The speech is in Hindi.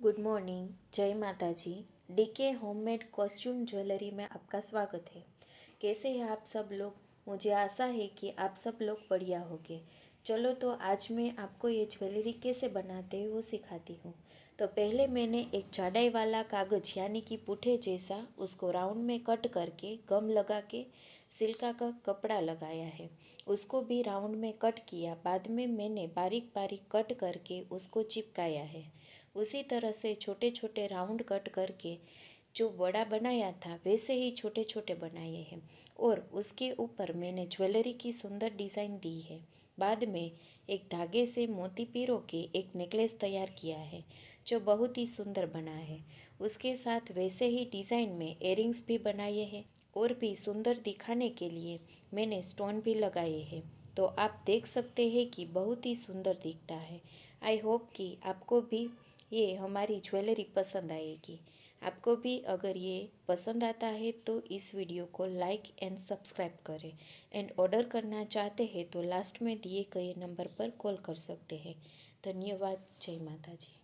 Good morning. जय माता जी। डीके होममेड कॉस्ट्यूम ज्वेलरी में आपका स्वागत है। कैसे हैं आप सब लोग? मुझे आशा है कि आप सब लोग बढ़िया होंगे। चलो तो आज मैं आपको ये ज्वेलरी कैसे बनाते हैं वो सिखाती हूँ। तो पहले मैंने एक चौड़ाई वाला कागज़ यानी कि पुठे जैसा उसको राउंड में कट करके गम लगा के सिल्का का कपड़ा लगाया है। उसको भी राउंड में कट किया। बाद में मैंने बारीक बारीक कट करके उसको चिपकाया है। उसी तरह से छोटे छोटे राउंड कट करके जो बड़ा बनाया था वैसे ही छोटे छोटे बनाए हैं और उसके ऊपर मैंने ज्वेलरी की सुंदर डिज़ाइन दी है। बाद में एक धागे से मोती पिरो के एक नेकलेस तैयार किया है जो बहुत ही सुंदर बना है। उसके साथ वैसे ही डिज़ाइन में इयरिंग्स भी बनाए हैं और भी सुंदर दिखाने के लिए मैंने स्टोन भी लगाए हैं। तो आप देख सकते हैं कि बहुत ही सुंदर दिखता है। आई होप कि आपको भी ये हमारी ज्वेलरी पसंद आएगी। आपको भी अगर ये पसंद आता है तो इस वीडियो को लाइक एंड सब्सक्राइब करें एंड ऑर्डर करना चाहते हैं तो लास्ट में दिए गए नंबर पर कॉल कर सकते हैं। धन्यवाद। जय माता जी।